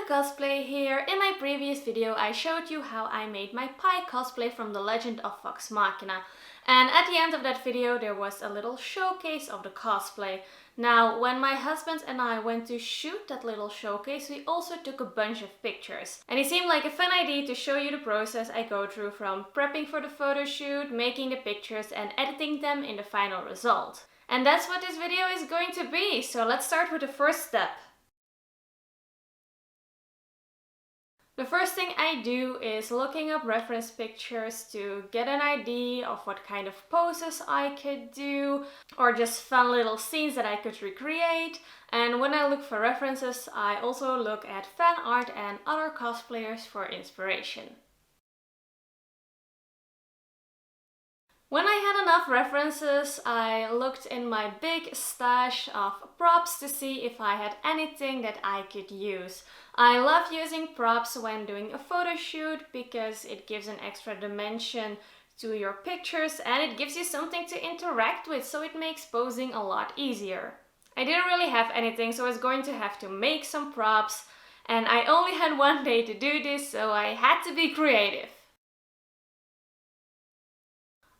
Cosplay here. In my previous video I showed you how I made my Pike cosplay from The Legend of Vox Machina. And at the end of that video there was a little showcase of the cosplay. Now, when my husband and I went to shoot that little showcase, we also took a bunch of pictures. And it seemed like a fun idea to show you the process I go through from prepping for the photo shoot, making the pictures and editing them in the final result. And that's what this video is going to be, so let's start with the first step. The first thing I do is looking up reference pictures to get an idea of what kind of poses I could do, or just fun little scenes that I could recreate. And when I look for references, I also look at fan art and other cosplayers for inspiration. When I had enough references, I looked in my big stash of props to see if I had anything that I could use. I love using props when doing a photo shoot because it gives an extra dimension to your pictures and it gives you something to interact with, so it makes posing a lot easier. I didn't really have anything, so I was going to have to make some props, and I only had one day to do this, so I had to be creative.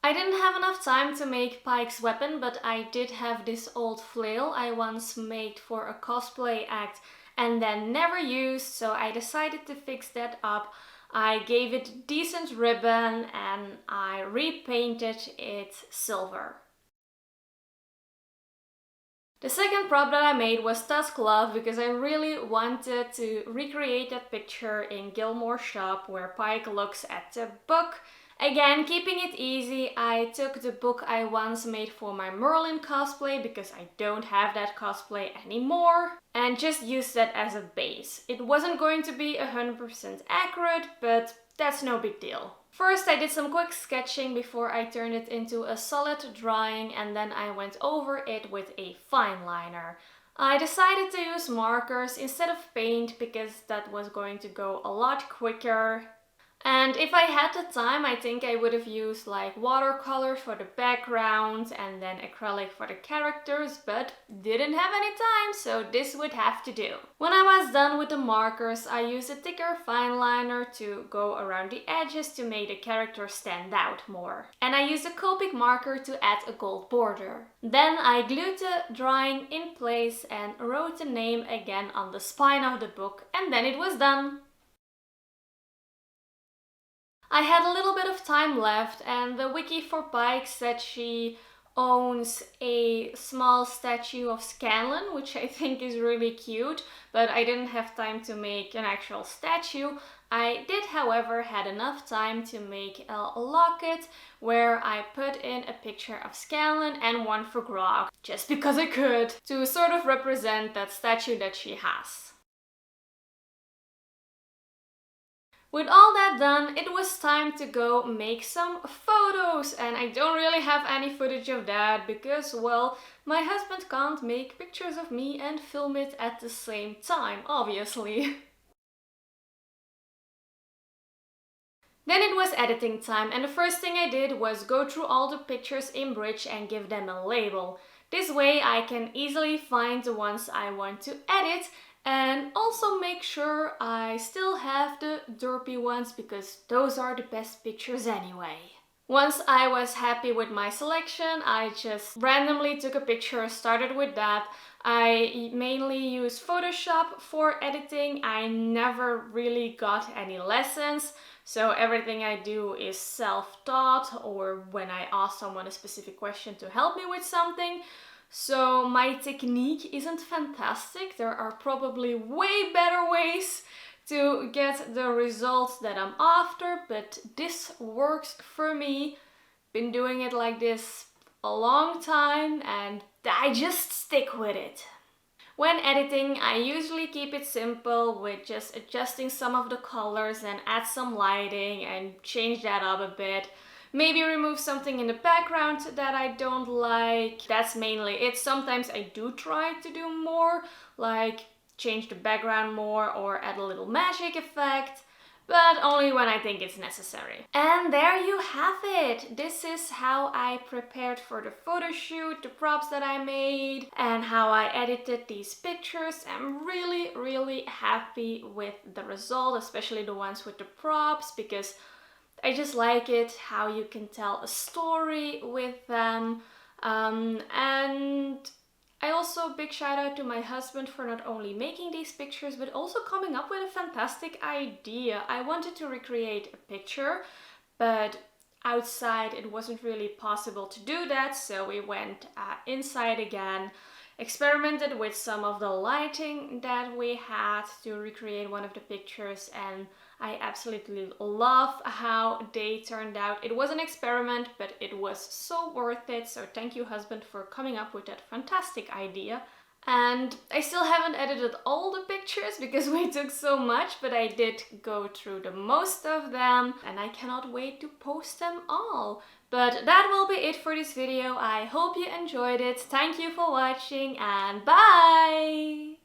I didn't have enough time to make Pike's weapon, but I did have this old flail I once made for a cosplay act and then never used, so I decided to fix that up. I gave it decent ribbon and I repainted it silver. The second prop that I made was Tusk Love because I really wanted to recreate that picture in Gilmore's shop where Pike looks at the book. Again, keeping it easy, I took the book I once made for my Merlin cosplay because I don't have that cosplay anymore, and just used that as a base. It wasn't going to be 100% accurate, but that's no big deal. First I did some quick sketching before I turned it into a solid drawing, and then I went over it with a fine liner. I decided to use markers instead of paint because that was going to go a lot quicker. And if I had the time, I think I would have used like watercolor for the background and then acrylic for the characters, but didn't have any time, so this would have to do. When I was done with the markers, I used a thicker fine liner to go around the edges to make the characters stand out more. And I used a Copic marker to add a gold border. Then I glued the drawing in place and wrote the name again on the spine of the book, and then it was done. I had a little bit of time left, and the wiki for Pike said she owns a small statue of Scanlan, which I think is really cute, but I didn't have time to make an actual statue. I did, however, had enough time to make a locket where I put in a picture of Scanlan and one for Grog, just because I could, to sort of represent that statue that she has. With all that done, it was time to go make some photos, and I don't really have any footage of that because, well, my husband can't make pictures of me and film it at the same time, obviously. Then it was editing time, and the first thing I did was go through all the pictures in Bridge and give them a label. This way I can easily find the ones I want to edit, and also make sure I still have the derpy ones because those are the best pictures anyway. Once I was happy with my selection, I just randomly took a picture, started with that. I mainly use Photoshop for editing. I never really got any lessons, so everything I do is self-taught or when I ask someone a specific question to help me with something. So my technique isn't fantastic. There are probably way better ways to get the results that I'm after, but this works for me. Been doing it like this a long time and I just stick with it. When editing, I usually keep it simple with just adjusting some of the colors and add some lighting and change that up a bit. Maybe remove something in the background that I don't like. That's mainly it. Sometimes I do try to do more, like change the background more or add a little magic effect. but only when I think it's necessary. And there you have it! This is how I prepared for the photo shoot, the props that I made, and how I edited these pictures. I'm really happy with the result, especially the ones with the props, because I just like it how you can tell a story with them. And I also big shout out to my husband for not only making these pictures but also coming up with a fantastic idea. I wanted to recreate a picture, but outside it wasn't really possible to do that, so we went inside again, experimented with some of the lighting that we had to recreate one of the pictures, and I absolutely love how they turned out. It was an experiment, but it was so worth it, so thank you, husband, for coming up with that fantastic idea. And I still haven't edited all the pictures because we took so much, but I did go through the most of them and I cannot wait to post them all. But that will be it for this video. I hope you enjoyed it. Thank you for watching and bye!